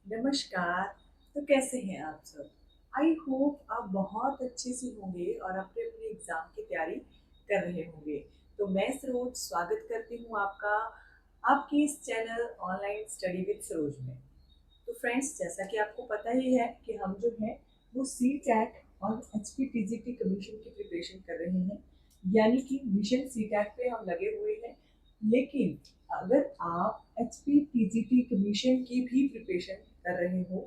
नमस्कार। तो कैसे हैं आप सब? आई होप आप बहुत अच्छे से होंगे और अपने अपने एग्ज़ाम की तैयारी कर रहे होंगे। तो मैं सरोज स्वागत करती हूँ आपका आपके इस channel online study with Saroj में। तो फ्रेंड्स, जैसा कि आपको पता ही है कि हम जो हैं वो सीटैट और एचपीटीजीटी कमीशन की प्रिपरेशन कर रहे हैं, यानी कि मिशन सीटैट पे हम लगे हुए हैं। लेकिन अगर आप एचपीटीजीटी कमीशन की भी प्रिपरेशन कर रहे हो,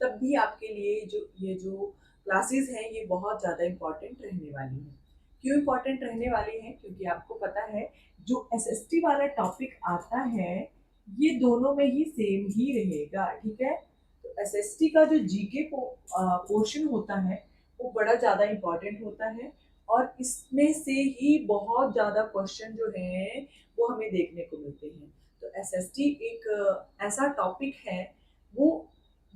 तब भी आपके लिए जो क्लासेस हैं ये बहुत ज़्यादा इम्पॉर्टेंट रहने वाली हैं। क्यों इम्पॉर्टेंट रहने वाली हैं? क्योंकि आपको पता है जो एसएसटी वाला टॉपिक आता है ये दोनों में ही सेम ही रहेगा, ठीक है। तो एसएसटी का जो जीके पोर्शन होता है वो बड़ा ज़्यादा इम्पोर्टेंट होता है और इसमें से ही बहुत ज़्यादा क्वेश्चन जो हैं वो हमें देखने को मिलते हैं। तो एसएसटी एक ऐसा टॉपिक है, वो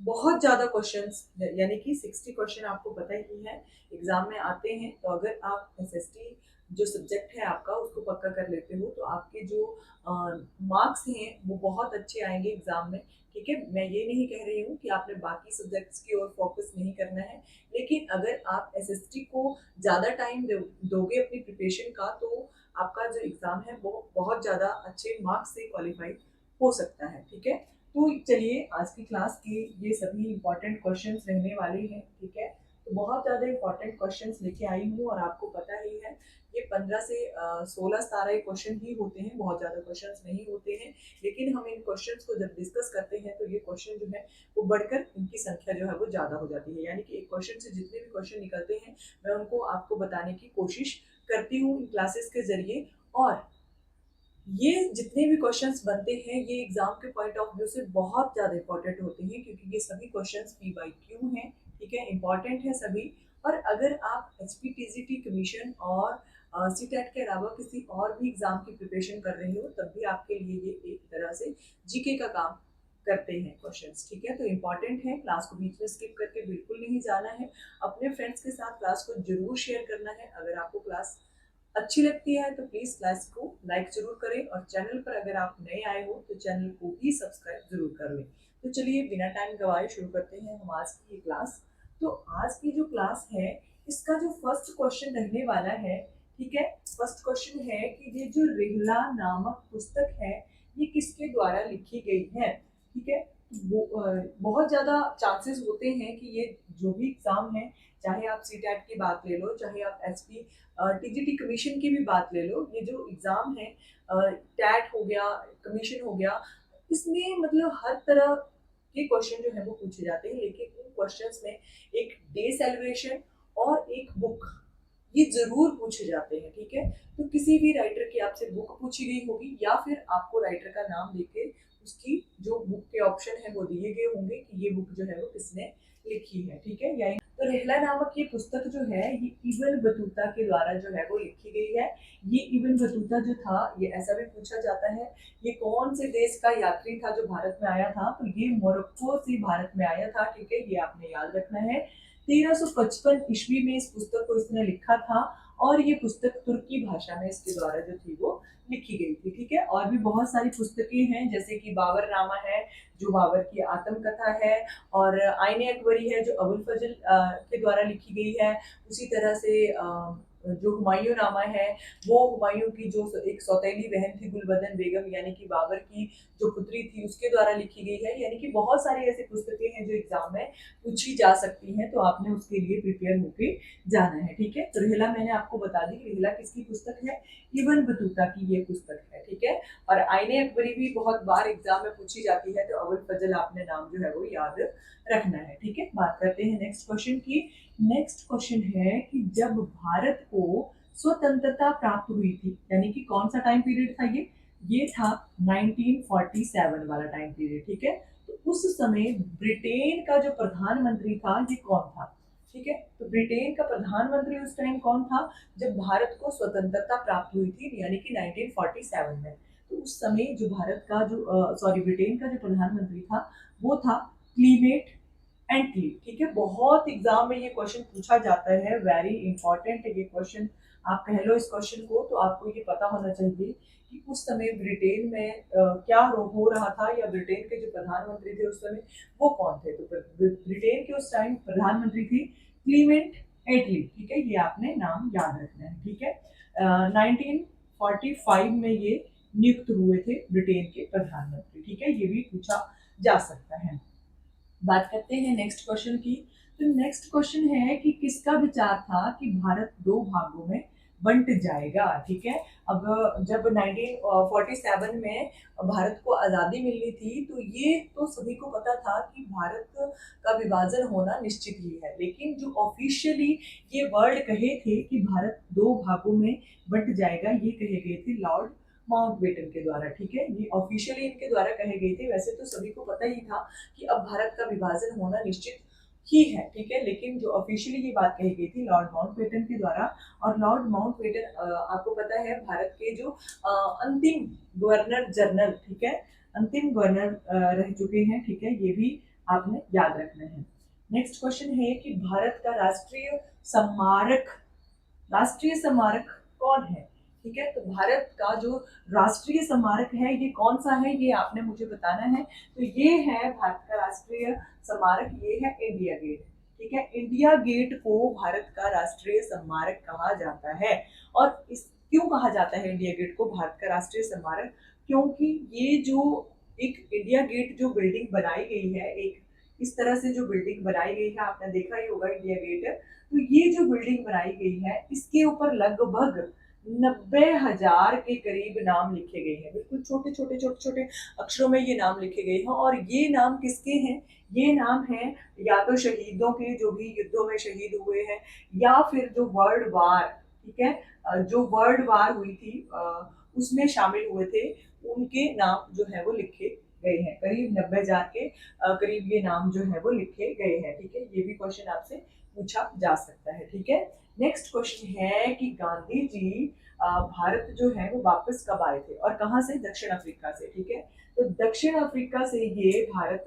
बहुत ज़्यादा क्वेश्चंस यानी कि 60 क्वेश्चन आपको पता ही है एग्जाम में आते हैं। तो अगर आप एसएसटी जो सब्जेक्ट है आपका उसको पक्का कर लेते हो तो आपके जो मार्क्स हैं वो बहुत अच्छे आएंगे एग्जाम में, ठीक है। मैं ये नहीं कह रही हूँ कि आपने बाकी सब्जेक्ट्स की ओर फोकस नहीं करना है, लेकिन अगर आप एसएसटी को ज़्यादा टाइम दोगे अपनी प्रिपरेशन का तो आपका जो एग्ज़ाम है वो बहुत ज़्यादा अच्छे मार्क्स से क्वालिफाई हो सकता है, ठीक है। तो चलिए आज की क्लास के ये सभी इंपॉर्टेंट क्वेश्चंस रहने वाले हैं, ठीक है। तो बहुत ज़्यादा इंपॉर्टेंट क्वेश्चंस लेके आई हूँ और आपको पता ही है ये 15 से 16-17 क्वेश्चन ही होते हैं, बहुत ज़्यादा क्वेश्चंस नहीं होते हैं। लेकिन हम इन क्वेश्चंस को जब डिस्कस करते हैं तो ये क्वेश्चन जो है वो बढ़कर इनकी संख्या जो है वो ज़्यादा हो जाती है, यानी कि एक क्वेश्चन से जितने भी क्वेश्चन निकलते हैं मैं उनको आपको बताने की कोशिश करती हूँ इन क्लासेस के ज़रिए। और ये जितने भी क्वेश्चंस बनते हैं ये एग्जाम के पॉइंट ऑफ व्यू से बहुत ज़्यादा इंपॉर्टेंट होते हैं, क्योंकि ये सभी क्वेश्चंस पी बाई क्यू हैं, ठीक है, इंपॉर्टेंट है सभी। और अगर आप H P T G T commission और सी टेट के अलावा किसी और भी एग्जाम की प्रिपरेशन कर रहे हो तब भी आपके लिए ये एक तरह से जीके का काम करते हैं क्वेश्चंस, ठीक है। तो इम्पॉर्टेंट है, क्लास को बीच में स्किप करके बिल्कुल नहीं जाना है। अपने फ्रेंड्स के साथ क्लास को जरूर शेयर करना है। अगर आपको क्लास अच्छी लगती है तो प्लीज़ क्लास को लाइक ज़रूर करें और चैनल पर अगर आप नए आए हो तो चैनल को भी सब्सक्राइब ज़रूर कर लें। तो चलिए बिना टाइम गवाए शुरू करते हैं हम आज की ये क्लास। तो आज की जो क्लास है इसका जो फर्स्ट क्वेश्चन रहने वाला है, ठीक है। फर्स्ट क्वेश्चन है कि ये जो रिहला नामक पुस्तक है ये किसके द्वारा लिखी गई है, ठीक है। बहुत ज़्यादा चांसेस होते हैं कि ये जो भी एग्ज़ाम है, चाहे आप सी टेट की बात ले लो, चाहे आप एस पी टीजीटी कमीशन की भी बात ले लो, ये जो एग्ज़ाम है टैट हो गया, कमीशन हो गया, इसमें मतलब हर तरह के क्वेश्चन जो है वो पूछे जाते हैं। लेकिन उन क्वेश्चंस में एक डे सेलिब्रेशन और एक बुक ये ज़रूर पूछे जाते हैं, ठीक है। तो किसी भी राइटर की आपसे बुक पूछी गई होगी या फिर आपको राइटर का नाम देके उसकी जो बुक के ऑप्शन है वो दिए गए होंगे कि ये बुक जो है वो किसने लिखी है, ठीक है। या तो रहला नामक ये पुस्तक जो है ये इब्न बतूता के द्वारा जो है वो लिखी गई है। ये इब्न बतूता जो था, ये ऐसा भी पूछा जाता है ये कौन से देश का यात्री था जो भारत में आया था, तो ये मोरक्को से भारत में आया था, ठीक है। ये आपने याद रखना है। 1355 ईस्वी में इस पुस्तक को इसने लिखा था और ये पुस्तक तुर्की भाषा में इसके द्वारा जो थी वो लिखी गई थी, ठीक है। और भी बहुत सारी पुस्तकें हैं जैसे कि बाबर नामा है जो बाबर की आत्मकथा है, और आईने अकबरी है जो अबुल फजल के द्वारा लिखी गई है। उसी तरह से जो हुमायूं नामा है वो हुमायूं की जो एक सौतेली बहन थी गुलबदन बेगम यानी कि बाबर की जो पुत्री थी उसके द्वारा लिखी गई है। यानी कि बहुत सारी ऐसी पुस्तकें हैं जो एग्जाम में पूछी जा सकती हैं, तो आपने उसके लिए प्रिपेयर होके जाना है, ठीक है। तो रिहला मैंने आपको बता दी, रिहला किसकी पुस्तक है, इब्न बतूता की ये पुस्तक है, ठीक है। और आईने अकबरी भी बहुत बार एग्जाम में पूछी जाती है, तो अबुल फजल आपने नाम जो है वो याद रखना है, ठीक है। बात करते हैं नेक्स्ट क्वेश्चन की। नेक्स्ट क्वेश्चन है कि जब भारत को स्वतंत्रता प्राप्त हुई थी, यानी कि कौन सा टाइम पीरियड था ये था 1947 वाला टाइम पीरियड, ठीक है। तो उस समय ब्रिटेन का जो प्रधानमंत्री था ये कौन था, ठीक है। तो ब्रिटेन का प्रधानमंत्री उस टाइम कौन था जब भारत को स्वतंत्रता प्राप्त हुई थी, यानी कि 1947 में। तो उस समय जो भारत का जो ब्रिटेन का जो प्रधानमंत्री था वो था क्लीमेट एंटली, ठीक है। बहुत एग्जाम में ये क्वेश्चन पूछा जाता है, वेरी इंपॉर्टेंट है ये क्वेश्चन, आप कह लो इस क्वेश्चन को, तो आपको ये पता होना चाहिए कि उस समय ब्रिटेन में क्या हो रहा था, या ब्रिटेन के जो प्रधानमंत्री थे उस समय वो कौन थे। तो ब्रिटेन के उस टाइम प्रधानमंत्री थे क्लीमेंट एटली, ठीक है, ये आपने नाम याद रखना है, ठीक है। 1945 में ये नियुक्त हुए थे ब्रिटेन के प्रधानमंत्री, ठीक है, ये भी पूछा जा सकता है। बात करते हैं नेक्स्ट क्वेश्चन की। तो नेक्स्ट क्वेश्चन है कि किसका विचार था कि भारत दो भागों में बंट जाएगा, ठीक है। अब जब 1947 में भारत को आज़ादी मिलनी थी, तो ये तो सभी को पता था कि भारत का विभाजन होना निश्चित ही है, लेकिन जो ऑफिशियली ये वर्ड कहे थे कि भारत दो भागों में बंट जाएगा, ये कहे गए थे लॉर्ड माउंटबेटन के द्वारा, ठीक है, ये ऑफिशियली इनके द्वारा कहे गए थे। वैसे तो सभी को पता ही था कि अब भारत का विभाजन होना निश्चित ही है, ठीक है, लेकिन जो ऑफिशियली ये बात कही गई थी लॉर्ड माउंटबेटन के द्वारा। और लॉर्ड माउंटबेटन आपको पता है भारत के जो अंतिम गवर्नर जनरल, ठीक है, अंतिम गवर्नर रह चुके हैं, ठीक है, ये भी आपने याद रखना है। नेक्स्ट क्वेश्चन है कि भारत का राष्ट्रीय स्मारक कौन है, ठीक है। तो भारत का जो राष्ट्रीय स्मारक है ये कौन सा है, ये आपने मुझे बताना है। तो ये है भारत का राष्ट्रीय स्मारक, ये है इंडिया गेट, ठीक है। इंडिया गेट को भारत का राष्ट्रीय स्मारक कहा जाता है। और इस क्यों कहा जाता है इंडिया गेट को भारत का राष्ट्रीय स्मारक, क्योंकि ये जो एक इंडिया गेट जो बिल्डिंग बनाई गई है, एक इस तरह से जो बिल्डिंग बनाई गई है, आपने देखा ही होगा इंडिया गेट। तो ये जो बिल्डिंग बनाई गई है इसके ऊपर लगभग 90,000 के करीब नाम लिखे गए हैं, बिल्कुल छोटे छोटे छोटे छोटे अक्षरों में ये नाम लिखे गए हैं। और ये नाम किसके हैं, ये नाम है या तो शहीदों के, जो भी युद्धों में शहीद हुए हैं, या फिर जो वर्ल्ड वार, ठीक है, जो वर्ल्ड वार हुई थी उसमें शामिल हुए थे, उनके नाम जो है वो लिखे गए हैं। करीब 90,000 के करीब ये नाम जो है वो लिखे गए हैं, ठीक है। ये भी क्वेश्चन आपसे पूछा जा सकता है, ठीक है। नेक्स्ट क्वेश्चन है कि गांधी जी भारत जो है वो वापस कब आए थे और कहाँ से, दक्षिण अफ्रीका से, ठीक है। तो दक्षिण अफ्रीका से ये भारत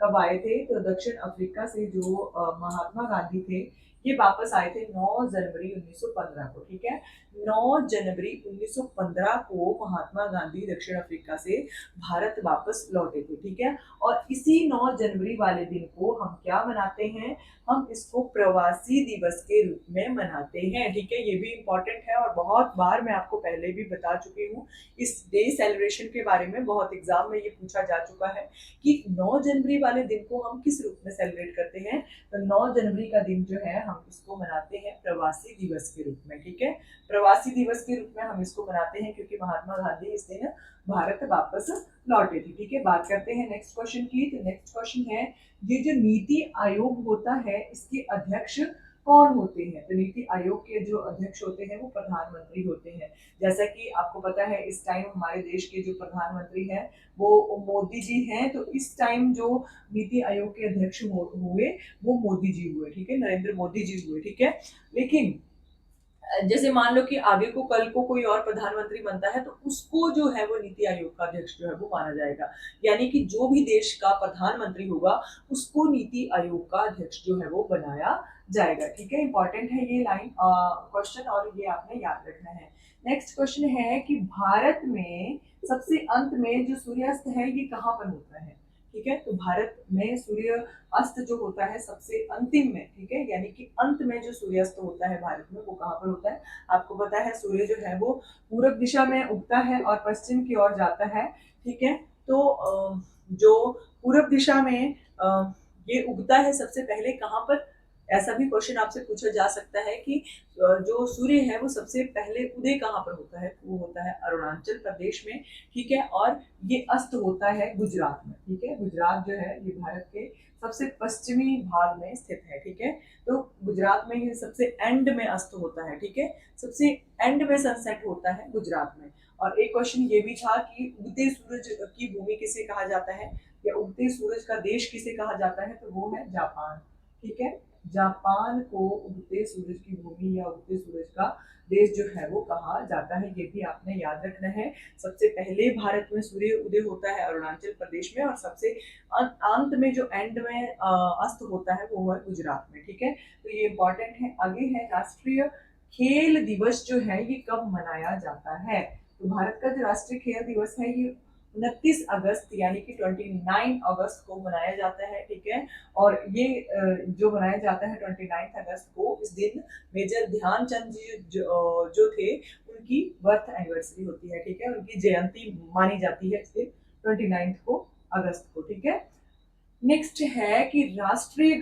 कब आए थे, तो दक्षिण अफ्रीका से जो महात्मा गांधी थे ये वापस आए थे 9 जनवरी 1915 को, ठीक है। 9 जनवरी 1915 को महात्मा गांधी दक्षिण अफ्रीका से भारत वापस लौटे थे, ठीक है। और इसी 9 जनवरी वाले दिन को हम क्या मनाते हैं, हम इसको प्रवासी दिवस के रूप में मनाते हैं, ठीक है। ये भी इम्पोर्टेंट है और बहुत बार मैं आपको पहले भी बता चुकी हूँ इस डे सेलिब्रेशन के बारे में, बहुत एग्जाम में ये पूछा जा चुका है कि 9 जनवरी वाले दिन को हम किस रूप में सेलिब्रेट करते हैं। तो 9 जनवरी का दिन जो है हम इसको मनाते हैं प्रवासी दिवस के रूप में, ठीक है। प्रवासी दिवस के रूप में हम इसको मनाते हैं क्योंकि महात्मा गांधी इस दिन भारत वापस लौटे थे, ठीक है। बात करते हैं नेक्स्ट क्वेश्चन की। तो नेक्स्ट क्वेश्चन है, ये जो नीति आयोग होता है इसके अध्यक्ष कौन होते हैं। तो नीति आयोग के जो अध्यक्ष होते हैं वो प्रधानमंत्री होते हैं। जैसा कि आपको पता है इस टाइम हमारे देश के जो प्रधानमंत्री हैं वो मोदी जी हैं, तो इस टाइम जो नीति आयोग के अध्यक्ष हुए वो मोदी जी हुए, ठीक है, नरेंद्र मोदी जी हुए, ठीक है। लेकिन जैसे मान लो कि आगे को कल को कोई और प्रधानमंत्री बनता है तो उसको जो है वो नीति आयोग का अध्यक्ष जो है वो माना जाएगा, यानी कि जो भी देश का प्रधानमंत्री होगा उसको नीति आयोग का अध्यक्ष जो है वो बनाया जाएगा, ठीक है। इंपॉर्टेंट है ये लाइन क्वेश्चन और ये आपने याद रखना है। नेक्स्ट क्वेश्चन है कि भारत में सबसे अंत में जो सूर्यास्त है ये कहाँ पर होता है, ठीक है। तो भारत में सूर्य अस्त जो होता है सबसे अंतिम में, ठीक है, यानी कि अंत में जो सूर्यास्त होता है भारत में वो कहाँ पर होता है। आपको पता है सूर्य जो है वो पूरब दिशा में उगता है और पश्चिम की ओर जाता है, ठीक है। तो जो पूरब दिशा में ये उगता है सबसे पहले कहाँ पर, ऐसा भी क्वेश्चन आपसे पूछा जा सकता है कि जो सूर्य है वो सबसे पहले उदय कहाँ पर होता है, वो होता है अरुणाचल प्रदेश में, ठीक है। और ये अस्त होता है गुजरात में, ठीक है। गुजरात जो है ये भारत के सबसे पश्चिमी भाग में स्थित है, ठीक है। तो गुजरात में ये सबसे एंड में अस्त होता है, ठीक है, सबसे एंड में सनसेट होता है गुजरात में। और एक क्वेश्चन ये भी था कि उगते सूरज की भूमि किसे कहा जाता है, या उगते सूरज का देश किसे कहा जाता है, तो वो है जापान, ठीक है। जापान को उगते सूरज की भूमि या उगते सूरज का देश जो है वो कहा जाता है, ये भी आपने याद रखना है। सबसे पहले भारत में सूर्य उदय होता है अरुणाचल प्रदेश में और सबसे अंत में जो एंड में अस्त होता है वो है गुजरात में, ठीक है। तो ये इंपॉर्टेंट है। आगे है राष्ट्रीय खेल दिवस जो है ये कब मनाया जाता है? तो भारत का जो राष्ट्रीय खेल दिवस है ये 29 अगस्त यानी कि 29 अगस्त को मनाया जाता है, ठीक है। और ये जो मनाया जाता है 29 अगस्त को, इस दिन मेजर ध्यानचंद जी जो थे उनकी बर्थ एनिवर्सरी होती है, ठीक है। उनकी जयंती मानी जाती है इस दिन 29 को अगस्त को, ठीक है। नेक्स्ट है कि राष्ट्रीय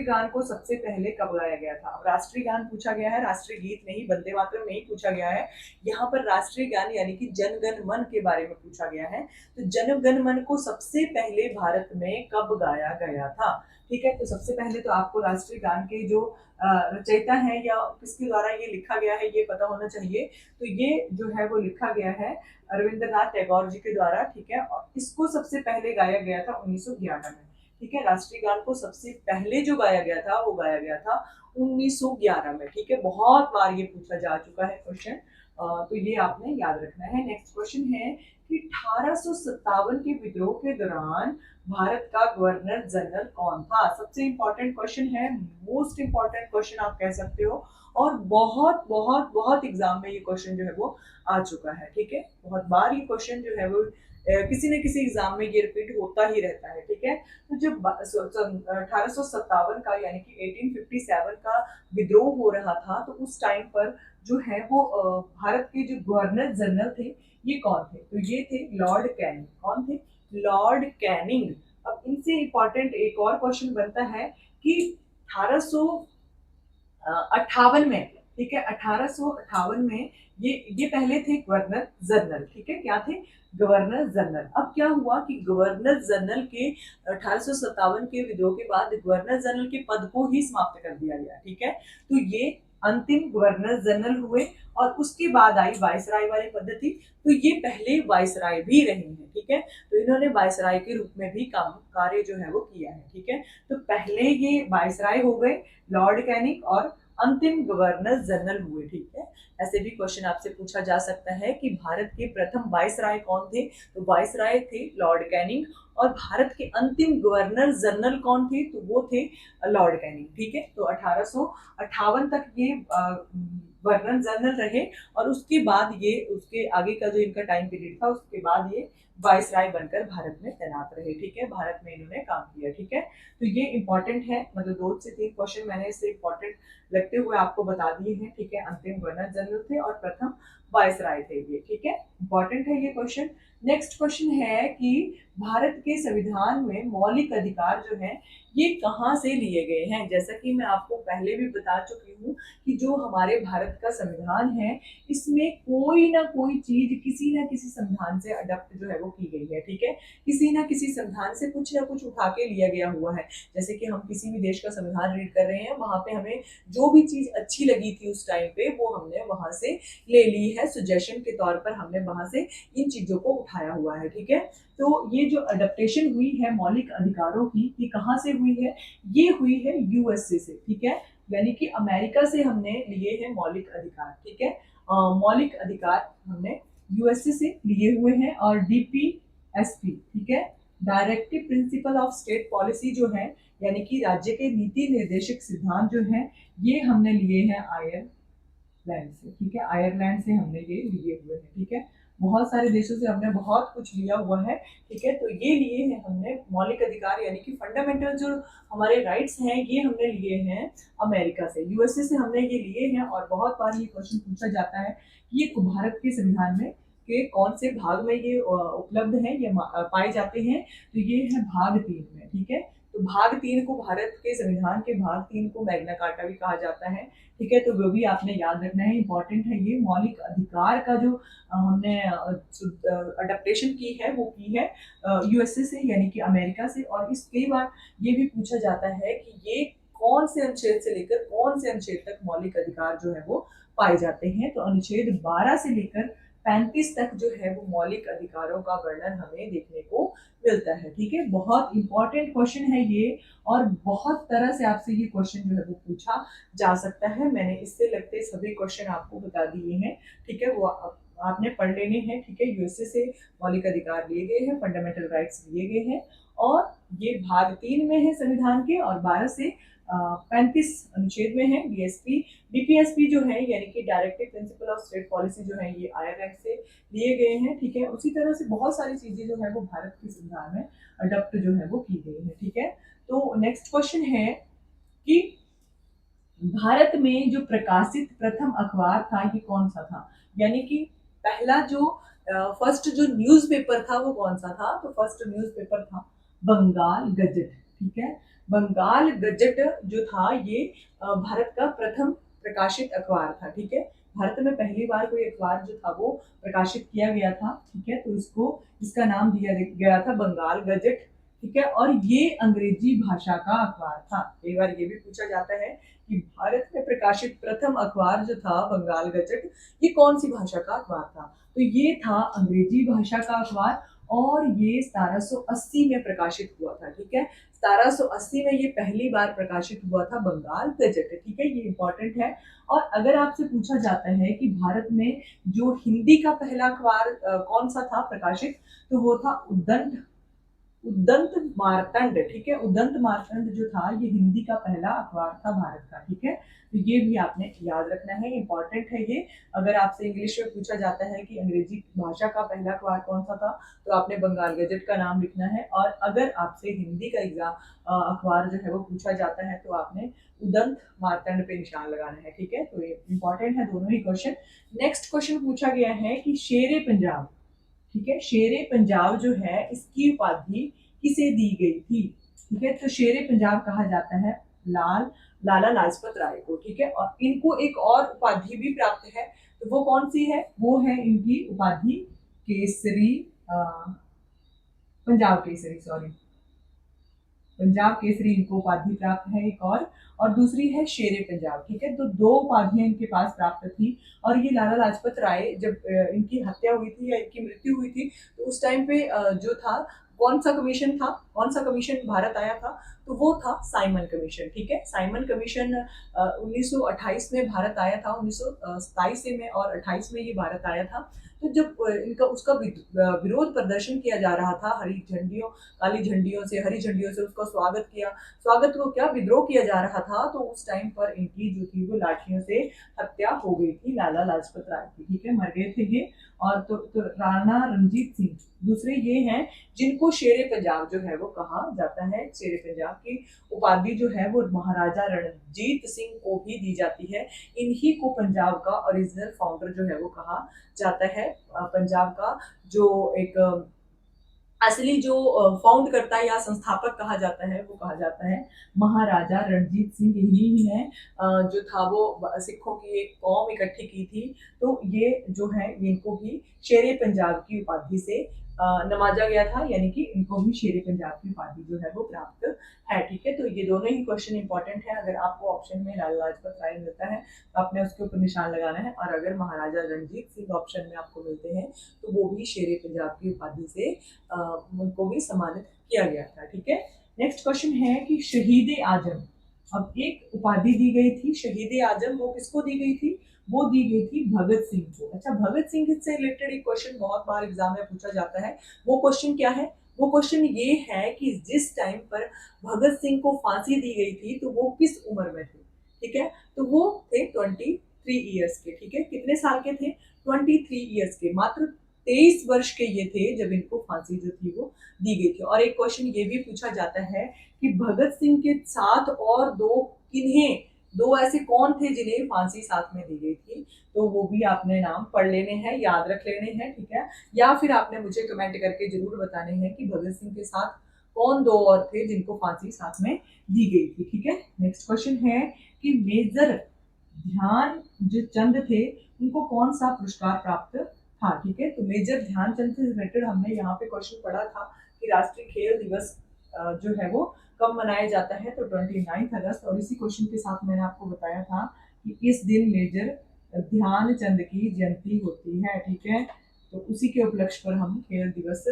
गान को सबसे पहले कब गाया गया था? अब राष्ट्रीय गान पूछा गया है, राष्ट्रीय गीत नहीं, वंदे मातरम नहीं पूछा गया है। यहाँ पर राष्ट्रीय गान यानी कि जन गण मन के बारे में पूछा गया है। तो जन गण मन को सबसे पहले भारत में कब गाया गया था? ठीक है, तो सबसे पहले तो आपको राष्ट्रीय गान के जो रचयिता है या किसके द्वारा ये लिखा गया है ये पता होना चाहिए। तो ये जो है वो लिखा गया है रविंद्रनाथ टैगोर जी के द्वारा, ठीक है। और इसको सबसे पहले गाया गया था 1911 में, ठीक है। राष्ट्रीय गान को सबसे पहले जो गाया गया था वो गाया गया था 1911 में, ठीक है। बहुत बार ये पूछा जा चुका है क्वेश्चन, तो ये आपने याद रखना है। नेक्स्ट क्वेश्चन है कि 1857 के विद्रोह के दौरान भारत का गवर्नर जनरल कौन था? सबसे इंपॉर्टेंट क्वेश्चन है, मोस्ट इंपॉर्टेंट क्वेश्चन आप कह सकते हो। और बहुत बहुत बहुत एग्जाम में ये क्वेश्चन जो है वो आ चुका है, ठीक है। बहुत बार ये क्वेश्चन जो है वो किसी न किसी एग्जाम में ये रिपीट होता ही रहता है, ठीक है। तो जब 1857 का यानी कि 1857 का विद्रोह हो रहा था, तो उस टाइम पर जो है वो भारत के जो गवर्नर जनरल थे ये कौन थे? तो ये थे लॉर्ड कैनिंग। कौन थे? Lord Canning. अब इनसे इंपॉर्टेंट एक और क्वेश्चन बनता है कि 1858 में, ठीक है, 1858 में ये पहले थे गवर्नर जनरल, ठीक है। क्या थे? Governor general. अब क्या हुआ कि गवर्नर जनरल के 1857 के विद्रोह के बाद गवर्नर जनरल के पद को ही समाप्त कर दिया गया, ठीक है। तो ये अंतिम गवर्नर जनरल हुए और उसके बाद आई वायसराय वाली पद्धति। तो ये पहले वायसराय भी रहे हैं, ठीक है। तो इन्होंने वायसराय के रूप में भी काम कार्य जो है वो किया है, ठीक है। तो पहले ये वायसराय हो गए लॉर्ड कैनिंग और अंतिम गवर्नर जनरल हुए, ठीक है। ऐसे भी क्वेश्चन आपसे पूछा जा सकता है कि भारत के प्रथम वायसराय कौन थे? तो वायसराय थे लॉर्ड कैनिंग। और भारत के अंतिम गवर्नर जनरल कौन थे? तो वो थे लॉर्ड कैनिंग, ठीक है। तो 1858 तक ये गवर्नर जनरल रहे और उसके बाद ये उसके आगे का जो इनका टाइम पीरियड था उसके बाद ये वायसराय बनकर भारत में तैनात रहे, ठीक है। भारत में इन्होंने काम किया, ठीक है। तो ये इंपॉर्टेंट है, मतलब 2 से 3 क्वेश्चन मैंने इससे इंपॉर्टेंट लगते हुए आपको बता दिए हैं, ठीक है। अंतिम गवर्नर जनरल थे और प्रथम वायसराय थे ये, ठीक है। इंपॉर्टेंट है ये क्वेश्चन। नेक्स्ट क्वेश्चन है कि भारत के संविधान में मौलिक अधिकार जो है ये कहाँ से लिए गए हैं? जैसा कि मैं आपको पहले भी बता चुकी हूँ कि जो हमारे भारत का संविधान है इसमें कोई ना कोई चीज किसी ना किसी संविधान से अडप्ट जो है वो की गई है, ठीक है। किसी ना किसी संविधान से कुछ ना कुछ उठा के लिया गया हुआ है। जैसे कि हम किसी भी देश का संविधान रीड कर रहे हैं, वहां पे हमें जो भी चीज अच्छी लगी थी उस टाइम पे वो हमने वहां से ले ली है, सजेशन के तौर पर हमने वहां से इन चीजों को उठाया हुआ है, ठीक है। तो ये जो अडेप्टेशन हुई है मौलिक अधिकारों की, ये कहाँ से हुई है? ये हुई है यूएसए से, ठीक है। यानी कि अमेरिका से हमने लिए हैं मौलिक अधिकार, ठीक है। मौलिक अधिकार हमने यूएसए से लिए हुए हैं। और डीपीएसपी, ठीक है, directive principle of state policy जो है, यानी कि राज्य के नीति निर्देशक सिद्धांत जो है, ये हमने लिए हैं आयरलैंड से, ठीक है। आयरलैंड से हमने ये लिए हुए हैं, ठीक है। बहुत सारे देशों से हमने बहुत कुछ लिया हुआ है, ठीक है। तो ये लिए हैं हमने मौलिक अधिकार यानी कि फंडामेंटल जो हमारे राइट्स हैं ये हमने लिए हैं अमेरिका से, यूएसए से हमने ये लिए हैं। और बहुत बार ये क्वेश्चन पूछा जाता है कि ये भारत के संविधान में के कौन से भाग में ये उपलब्ध है, ये पाए जाते हैं? तो ये है भाग 3 में, ठीक है। तो भाग 3 को, भारत के संविधान के भाग 3 को मैग्ना कार्टा भी कहा जाता है, ठीक है। तो वो भी आपने याद रखना है, इंपॉर्टेंट है ये। मौलिक अधिकार का जो हमने अडेप्टेशन की है वो की है यूएसए से यानी कि अमेरिका से। और इस कई बार ये भी पूछा जाता है कि ये कौन से अनुच्छेद से लेकर कौन से अनुच्छेद तक मौलिक अधिकार जो है वो पाए जाते हैं? तो अनुच्छेद 12 से लेकर 35 तक जो है वो मौलिक अधिकारों का वर्णन हमें देखने को मिलता है, ठीक है। बहुत इंपॉर्टेंट क्वेश्चन है ये और बहुत तरह से आपसे ये क्वेश्चन जो है वो पूछा जा सकता है। मैंने इससे लगते सभी क्वेश्चन आपको बता दिए हैं, ठीक है। वो आपने पढ़ लेने हैं, ठीक है। यूएसए से मौलिक अधिकार लिए गए हैं, फंडामेंटल राइट्स लिए गए हैं और ये भाग 3 में है संविधान के और 12 से 35 अनुच्छेद में है। डीएसपी डीपीएसपी जो है यानी कि directive principle of state policy जो है ये आईआर से लिए गए हैं, ठीक है। उसी तरह से बहुत सारी चीजें जो है वो भारत के संविधान में अडॉप्ट जो है वो की गई है, ठीक है। तो नेक्स्ट क्वेश्चन है कि भारत में जो प्रकाशित प्रथम अखबार था ये कौन सा था, यानी कि पहला जो फर्स्ट जो न्यूज़पेपर था वो कौन सा था। तो फर्स्ट न्यूज़पेपर था बंगाल गजट, ठीक है। बंगाल गजट जो था ये भारत का प्रथम प्रकाशित अखबार था, ठीक है। भारत में पहली बार कोई अखबार जो था वो प्रकाशित किया गया था, ठीक है। तो इसका नाम दिया गया था बंगाल गजट, ठीक है। और ये अंग्रेजी भाषा का अखबार था। कई बार ये भी पूछा जाता है कि भारत में प्रकाशित प्रथम अखबार जो था बंगाल गजट ये कौन सी भाषा का अखबार था। तो ये था अंग्रेजी भाषा का अखबार और ये 1780 में प्रकाशित हुआ था, ठीक है। 1780 में ये पहली बार प्रकाशित हुआ था बंगाल गजट, ठीक है। ये इंपॉर्टेंट है। और अगर आपसे पूछा जाता है कि भारत में जो हिंदी का पहला अखबार कौन सा था प्रकाशित, तो वो था उदंत मार्तंड, ठीक है। उदंत मार्तंड जो था ये हिंदी का पहला अखबार था भारत का, ठीक है। तो ये भी आपने याद रखना है, इंपॉर्टेंट है ये। अगर आपसे इंग्लिश में पूछा जाता है कि अंग्रेजी भाषा का पहला अखबार कौन सा था, तो आपने बंगाल गजट का नाम लिखना है। और अगर आपसे हिंदी का एग्जाम अखबार जो है वो पूछा जाता है तो आपने उदंत मार्तंड पे निशान लगाना है, ठीक है। तो ये इंपॉर्टेंट है दोनों ही क्वेश्चन। नेक्स्ट क्वेश्चन पूछा गया है कि शेरे पंजाब, ठीक है। शेरे पंजाब जो है इसकी उपाधि किसे दी गई थी, ठीक है। तो शेरे पंजाब कहा जाता है लाला लाजपत राय को, ठीक है। और इनको एक और उपाधि भी प्राप्त है, तो वो कौन सी है, वो है इनकी उपाधि केसरी पंजाब केसरी, सॉरी पंजाब केसरी इनको उपाधि प्राप्त है एक और दूसरी है शेरे पंजाब, ठीक है। तो दो उपाधियां इनके पास प्राप्त थी। और ये लाला लाजपत राय जब इनकी हत्या हुई थी या इनकी मृत्यु हुई थी तो उस टाइम पे जो था कौन सा कमीशन था, कौन सा कमीशन भारत आया था, तो वो था साइमन कमीशन, ठीक है। साइमन कमीशन 1928 में भारत आया था, 1927 में और 28 में ये भारत आया था। तो जब इनका उसका विरोध प्रदर्शन किया जा रहा था, हरी झंडियों काली झंडियों से हरी झंडियों से उसका स्वागत को क्या विद्रोह किया जा रहा था, तो उस टाइम पर इनकी जो थी वो लाठियों से हत्या हो गई थी लाला लाजपत राय की, ठीक है। मर गए थे ये। और तो राणा रणजीत सिंह दूसरे ये हैं जिनको शेरे पंजाब जो है वो कहा जाता है। शेरे पंजाब की उपाधि जो है वो महाराजा रणजीत सिंह को भी दी जाती है। इन्हीं को पंजाब का ओरिजिनल फाउंडर जो है वो कहा जाता है। पंजाब का जो एक असली जो फाउंड करता है या संस्थापक कहा जाता है वो कहा जाता है महाराजा रणजीत सिंह। ही है जो था वो सिखों की एक कौम इकट्ठी की थी। तो ये जो है इनको भी शेरे पंजाब की उपाधि से नवाजा गया था, यानी कि इनको भी शेरे पंजाब की उपाधि जो है वो प्राप्त है, ठीक है। तो ये दोनों ही क्वेश्चन इंपॉर्टेंट है। अगर आपको ऑप्शन में लाला लाजपत राय मिलता है तो आपने उसके ऊपर निशान लगाना है, और अगर महाराजा रणजीत सिंह ऑप्शन में आपको मिलते हैं तो वो भी शेरे पंजाब की उपाधि से उनको भी सम्मानित किया गया था, ठीक है। नेक्स्ट क्वेश्चन है कि शहीद आजम, अब एक उपाधि दी गई थी शहीद आजम, वो किसको दी गई थी, वो दी गई थी भगत सिंह को। अच्छा, भगत सिंह से रिलेटेड एक क्वेश्चन बहुत बार एग्जाम में पूछा जाता है। वो क्वेश्चन क्या है, वो क्वेश्चन ये है कि जिस टाइम पर भगत सिंह को फांसी दी गई थी तो वो किस उम्र में थे, ठीक है। तो वो थे 23 ईयर्स के, ठीक है। कितने साल के थे, 23 ईयर्स के, मात्र 23 वर्ष के ये थे जब इनको फांसी जो थी वो दी गई थी। और एक क्वेश्चन ये भी पूछा जाता है कि भगत सिंह के साथ और दो ऐसे कौन थे जिन्हें फांसी साथ में दी गई थी, तो वो भी आपने नाम पढ़ लेने हैं, याद रख लेने हैं, ठीक है। या फिर आपने मुझे कमेंट करके जरूर बताने हैं कि भगत सिंह के साथ कौन दो और थे जिनको फांसी साथ में दी गई थी, ठीक है। नेक्स्ट क्वेश्चन है कि मेजर ध्यान जो चंद थे उनको कौन सा पुरस्कार प्राप्त था, ठीक है। तो मेजर ध्यानचंद से रिलेटेड हमने यहाँ पे क्वेश्चन पढ़ा था कि राष्ट्रीय खेल दिवस जो है वो कब मनाया जाता है, तो 29 अगस्त। और इसी क्वेश्चन के साथ मैंने आपको बताया था कि इस दिन मेजर ध्यानचंद की जयंती होती है, ठीक है। तो उसी के उपलक्ष्य पर हम खेल दिवस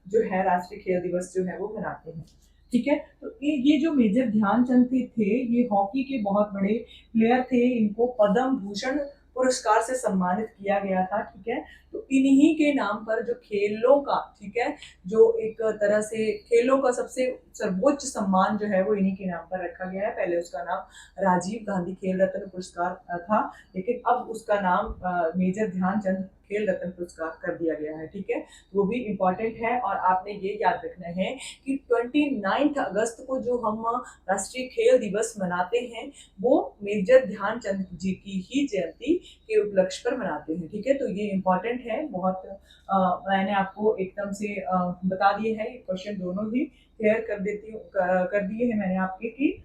जो है राष्ट्रीय खेल दिवस जो है वो मनाते हैं, ठीक है। तो ये जो मेजर ध्यानचंद थे ये हॉकी के बहुत बड़े प्लेयर थे। इनको पद्म भूषण पुरस्कार से सम्मानित किया गया था, ठीक है। तो इन्हीं के नाम पर जो खेलों का, ठीक है, जो एक तरह से खेलों का सबसे सर्वोच्च सम्मान जो है वो इन्हीं के नाम पर रखा गया है। पहले उसका नाम राजीव गांधी खेल रत्न पुरस्कार था, लेकिन अब उसका नाम मेजर ध्यानचंद खेल रत्न पुरस्कार कर दिया गया है, ठीक है। वो भी इम्पोर्टेंट है और आपने ये याद रखना है कि 29 अगस्त को जो हम राष्ट्रीय खेल दिवस मनाते हैं वो मेजर ध्यानचंद जी की ही जयंती के उपलक्ष्य पर मनाते हैं, ठीक है। तो ये इम्पोर्टेंट है बहुत। मैंने आपको एकदम से बता दिए हैं, क्वेश्चन दोनों ही क्लियर कर देती हूँ, कर दिए हैं मैंने आपके कि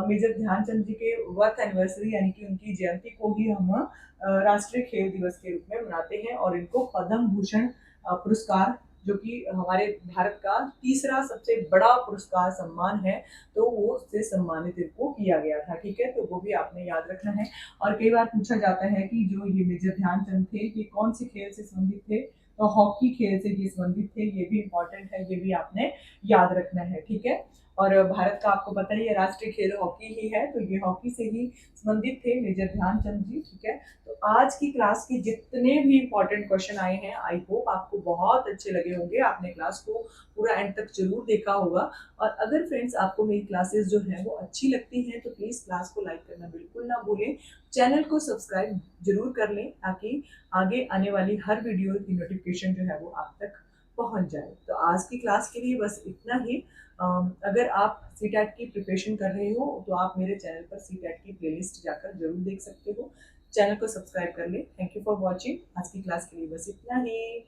मेजर ध्यानचंद जी के बर्थ एनिवर्सरी यानी कि उनकी जयंती को ही हम राष्ट्रीय खेल दिवस के रूप में मनाते हैं और इनको पद्म भूषण पुरस्कार, जो कि हमारे भारत का तीसरा सबसे बड़ा पुरस्कार सम्मान है, तो वो उससे सम्मानित इनको किया गया था, ठीक है। तो वो भी आपने याद रखना है। और कई बार पूछा जाता है कि जो ये मेजर ध्यानचंद थे ये कौन से खेल से संबंधित थे, तो हॉकी खेल से ये संबंधित थे, ये भी इम्पोर्टेंट है, ये भी आपने याद रखना है, ठीक है। और भारत का आपको पता ही है राष्ट्रीय खेल हॉकी ही है, तो ये हॉकी से ही संबंधित थे मेजर ध्यानचंद जी, ठीक है। तो आज की क्लास के जितने भी इम्पोर्टेंट क्वेश्चन आए हैं आई होप आपको बहुत अच्छे लगे होंगे, आपने क्लास को पूरा एंड तक जरूर देखा होगा। और अगर फ्रेंड्स आपको मेरी क्लासेस जो है वो अच्छी लगती हैं तो प्लीज़ क्लास को लाइक करना बिल्कुल ना भूलें, चैनल को सब्सक्राइब जरूर कर लें ताकि आगे आने वाली हर वीडियो की नोटिफिकेशन जो है वो आप तक पहुंच जाए। तो आज की क्लास के लिए बस इतना ही। अगर आप सीटेट की प्रिपरेशन कर रहे हो तो आप मेरे चैनल पर सीटेट की प्लेलिस्ट जाकर जरूर देख सकते हो। चैनल को सब्सक्राइब कर लें। Thank you for watching. आज की क्लास के लिए बस इतना ही।